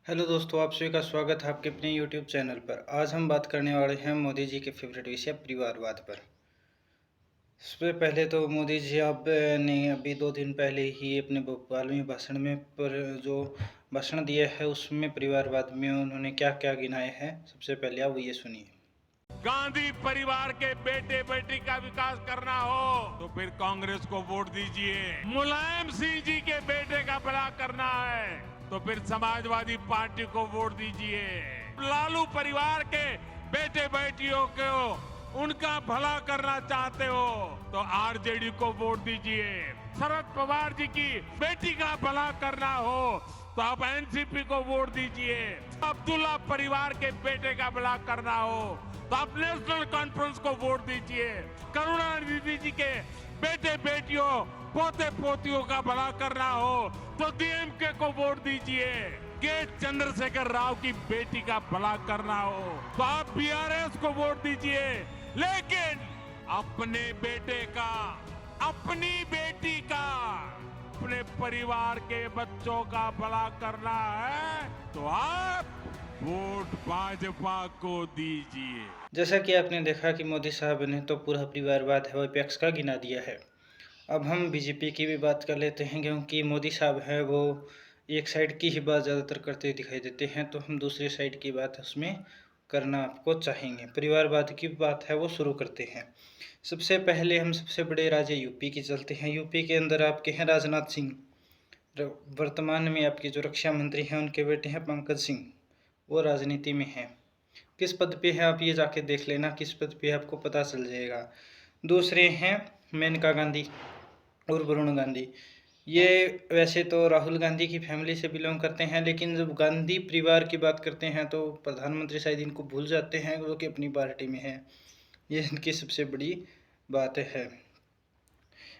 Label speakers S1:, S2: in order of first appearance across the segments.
S1: Hello दोस्तों, आप सभी का स्वागत है आपके अपने यूट्यूब चैनल पर। आज हम बात करने वाले हैं मोदी जी के फेवरेट विषय परिवारवाद पर। सबसे पहले तो मोदी जी आपने अभी 2 दिन पहले ही अपने भोपाल में भाषण में पर जो भाषण दिया है उसमें परिवारवाद में उन्होंने क्या क्या गिनाए हैं, सबसे पहले आप ये सुनिए।
S2: गांधी परिवार के बेटे बेटी का विकास करना हो तो फिर कांग्रेस को वोट दीजिए। मुलायम सिंह जी के बेटे का भला करना है तो फिर समाजवादी पार्टी को वोट दीजिए। लालू परिवार के बेटे बेटियों को उनका भला करना चाहते हो तो आरजेडी को वोट दीजिए। शरद पवार जी की बेटी का भला करना हो तो आप एनसीपी को वोट दीजिए। अब्दुल्ला परिवार के बेटे का भला करना हो तो आप नेशनल कॉन्फ्रेंस को वोट दीजिए। करुणानिधि जी के बेटे बेटियों पोते पोतियों का भला करना हो तो डीएमके को वोट दीजिए। के चंद्रशेखर राव की बेटी का भला करना हो तो आप बीआरएस को वोट दीजिए। लेकिन अपने बेटे का, अपनी बेटी का, अपने परिवार के बच्चों का भला करना है तो आप वोट भाजपा को दीजिए।
S1: जैसा कि आपने देखा कि मोदी साहब ने तो पूरा परिवारवाद है वो विपक्ष का गिना दिया है। अब हम बीजेपी की भी बात कर लेते हैं, क्योंकि मोदी साहब है वो एक साइड की ही बात ज़्यादातर करते दिखाई देते हैं, तो हम दूसरी साइड की बात उसमें करना आपको चाहेंगे। परिवारवाद की बात है वो शुरू करते हैं। सबसे पहले हम सबसे बड़े राज्य यूपी की चलते हैं। यूपी के अंदर आपके हैं राजनाथ सिंह, वर्तमान में आपके जो रक्षा मंत्री हैं उनके बेटे हैं पंकज सिंह, वो राजनीति में हैं। किस पद पे है आप ये जाके देख लेना, किस पद पे आपको पता चल जाएगा। दूसरे हैं मेनका गांधी और वरुण गांधी। ये वैसे तो राहुल गांधी की फैमिली से बिलोंग करते हैं, लेकिन जब गांधी परिवार की बात करते हैं तो प्रधानमंत्री शायद इनको भूल जाते हैं जो कि अपनी पार्टी में है। ये इनकी सबसे बड़ी बात है।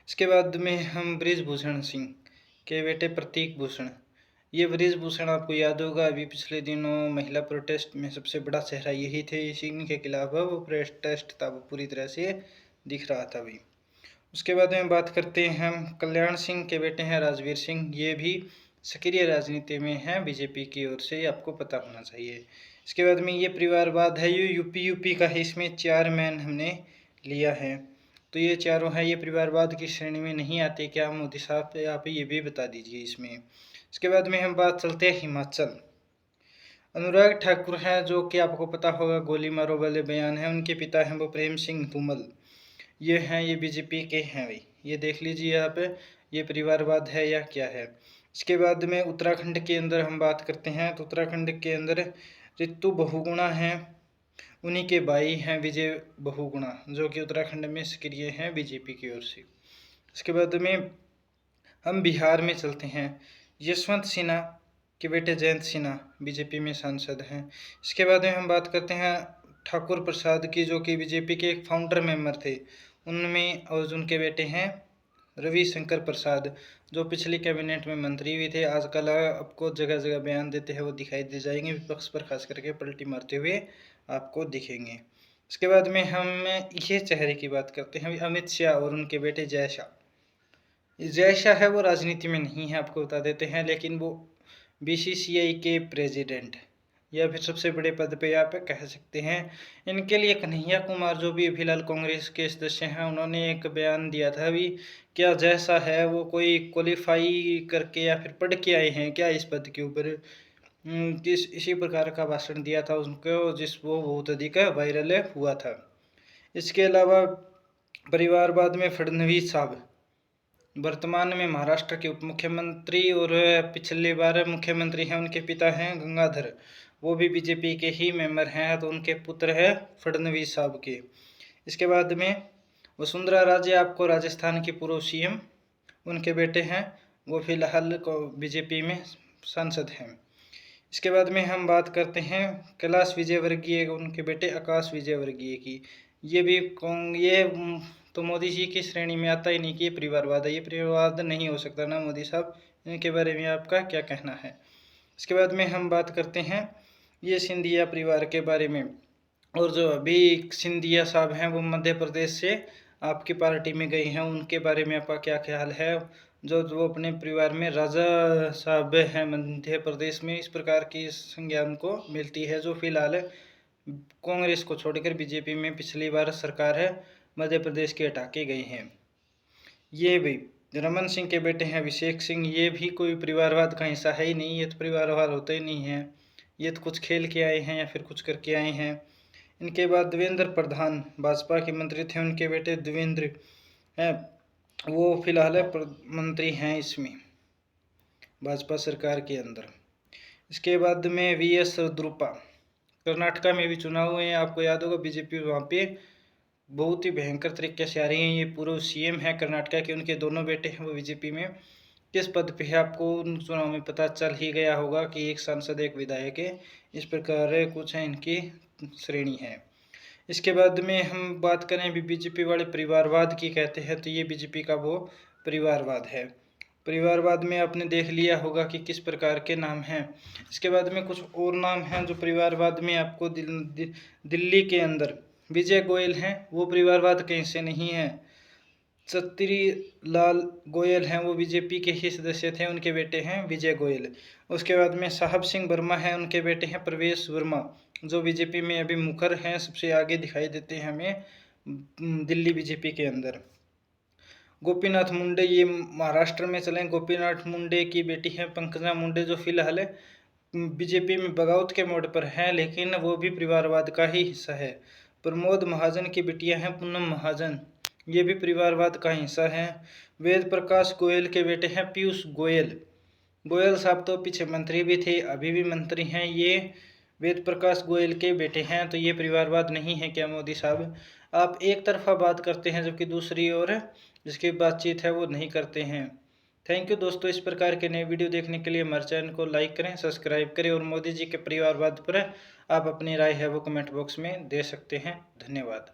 S1: इसके बाद में हम बृजभूषण सिंह के बेटे प्रतीक भूषण। ये बृजभूषण आपको याद होगा, अभी पिछले दिनों महिला प्रोटेस्ट में सबसे बड़ा चेहरा यही थे। इसी के खिलाफ वो प्रोटेस्ट था, वो पूरी तरह से दिख रहा था अभी। उसके बाद में बात करते हैं हम कल्याण सिंह के बेटे हैं राजवीर सिंह। ये भी सक्रिय राजनीति में हैं बीजेपी की ओर से, आपको पता होना चाहिए। इसके बाद में ये परिवारवाद है, ये यूपी का है। इसमें 4 मैन हमने लिया है, तो ये चारों हैं, ये परिवारवाद की श्रेणी में नहीं आते क्या मोदी साहब? आप ये भी बता दीजिए इसमें। इसके बाद में हम बात चलते हैं हिमाचल। अनुराग ठाकुर हैं, जो कि आपको पता होगा गोली मारो वाले बयान है, उनके पिता हैं वो प्रेम सिंह धूमल। ये हैं, ये बीजेपी के हैं भाई, ये देख लीजिए आप, ये परिवारवाद है या क्या है। इसके बाद में उत्तराखंड के अंदर हम बात करते हैं, तो उत्तराखंड के अंदर रितु बहुगुणा हैं, उन्हीं के भाई हैं विजय बहुगुणा, जो कि उत्तराखंड में सक्रिय हैं बीजेपी की ओर से। इसके बाद में हम बिहार में चलते हैं। यशवंत सिन्हा के बेटे जयंत सिन्हा बीजेपी में सांसद हैं। इसके बाद में हम बात करते हैं ठाकुर प्रसाद की, जो कि बीजेपी के एक फाउंडर मेंबर थे उनमें, और उनके बेटे हैं रविशंकर प्रसाद, जो पिछली कैबिनेट में मंत्री भी थे। आजकल आपको जगह जगह बयान देते हैं वो दिखाई दे जाएंगे, विपक्ष पर खास करके पलटी मारते हुए आपको दिखेंगे। इसके बाद में हम ये चेहरे की बात करते हैं अमित शाह और उनके बेटे जय शाह। जय शाह है वो राजनीति में नहीं है, आपको बता देते हैं, लेकिन वो बीसीसीआई के प्रेसिडेंट या फिर सबसे बड़े पद पे आप कह सकते हैं। इनके लिए कन्हैया कुमार, जो भी फिलहाल कांग्रेस के सदस्य हैं, उन्होंने एक बयान दिया था अभी, क्या जैसा है वो कोई क्वालिफाई करके या फिर पढ़ के आए हैं क्या इस पद के ऊपर, किस इसी प्रकार का भाषण दिया था उनको, जिस वो बहुत अधिक वायरल हुआ था। इसके अलावा परिवारवाद में फडणवीस साहब, वर्तमान में महाराष्ट्र के उप मुख्यमंत्री और पिछली बार मुख्यमंत्री हैं, उनके पिता हैं गंगाधर, वो भी बीजेपी के ही मेंबर हैं, तो उनके पुत्र हैं फडणवीस साहब के। इसके बाद में वसुंधरा राजे, आपको राजस्थान की पूर्व सीएम, उनके बेटे हैं, वो फिलहाल को बीजेपी में सांसद हैं। इसके बाद में हम बात करते हैं कैलाश विजयवर्गीय, उनके बेटे आकाश विजयवर्गीय की। ये भी ये तो मोदी जी की श्रेणी में आता ही नहीं कि ये परिवारवाद है, ये परिवारवाद नहीं हो सकता ना मोदी साहब। इनके बारे में आपका क्या कहना है? इसके बाद में हम बात करते हैं ये सिंधिया परिवार के बारे में, और जो अभी सिंधिया साहब हैं वो मध्य प्रदेश से आपकी पार्टी में गए हैं, उनके बारे में आपका क्या ख्याल है? जो वो अपने परिवार में राजा साहब हैं मध्य प्रदेश में, इस प्रकार की संज्ञान को मिलती है, जो फिलहाल कांग्रेस को छोड़कर बीजेपी में पिछली बार सरकार है मध्य प्रदेश की हटा के गई हैं। ये भी रमन सिंह के बेटे हैं अभिषेक सिंह, ये भी कोई परिवारवाद का हिस्सा है ही नहीं, ये तो परिवारवाद होता ही नहीं है, ये तो कुछ खेल के आए हैं या फिर कुछ करके आए हैं। इनके बाद देवेंद्र प्रधान भाजपा के मंत्री थे, उनके बेटे देवेंद्र हैं, वो फिलहाल मंत्री हैं इसमें भाजपा सरकार के अंदर। इसके बाद में वीएस द्रुपा, कर्नाटका में भी चुनाव हुए हैं, आपको याद होगा बीजेपी वहाँ पे बहुत ही भयंकर तरीके से आ रही हैं। ये पूर्व सीएम है कर्नाटका के, उनके दोनों बेटे हैं वो बीजेपी में किस पद पे है आपको उन चुनाव में पता चल ही गया होगा कि एक सांसद एक विधायक है, इस प्रकार कुछ है इनकी श्रेणी है। इसके बाद में हम बात करें अभी बीजेपी वाले परिवारवाद की कहते हैं, तो ये बीजेपी का वो परिवारवाद है। परिवारवाद में आपने देख लिया होगा कि किस प्रकार के नाम हैं। इसके बाद में कुछ और नाम हैं जो परिवारवाद में आपको दिल्ली के अंदर विजय गोयल हैं, वो परिवारवाद कहीं से नहीं है। छतरी लाल गोयल हैं, वो बीजेपी के ही सदस्य थे, उनके बेटे हैं विजय गोयल। उसके बाद में साहब सिंह वर्मा हैं, उनके बेटे हैं प्रवेश वर्मा, जो बीजेपी में अभी मुखर हैं, सबसे आगे दिखाई देते हैं हमें दिल्ली बीजेपी के अंदर। गोपीनाथ मुंडे, ये महाराष्ट्र में चले, गोपीनाथ मुंडे की बेटी है पंकजा मुंडे, जो फिलहाल बीजेपी में बगावत के मोड पर है, लेकिन वो भी परिवारवाद का ही हिस्सा है। प्रमोद महाजन की बेटियां हैं पूनम महाजन, ये भी परिवारवाद का हिस्सा है। वेद प्रकाश गोयल के बेटे हैं पीयूष गोयल, गोयल साहब तो पीछे मंत्री भी थे, अभी भी मंत्री हैं, ये वेद प्रकाश गोयल के बेटे हैं, तो ये परिवारवाद नहीं है क्या मोदी साहब? आप एक तरफा बात करते हैं जबकि दूसरी ओर जिसकी बातचीत है वो नहीं करते हैं। थैंक यू दोस्तों, इस प्रकार के नए वीडियो देखने के लिए हमारे चैनल को लाइक करें, सब्सक्राइब करें, और मोदी जी के परिवारवाद पर आप अपनी राय है वो कमेंट बॉक्स में दे सकते हैं। धन्यवाद।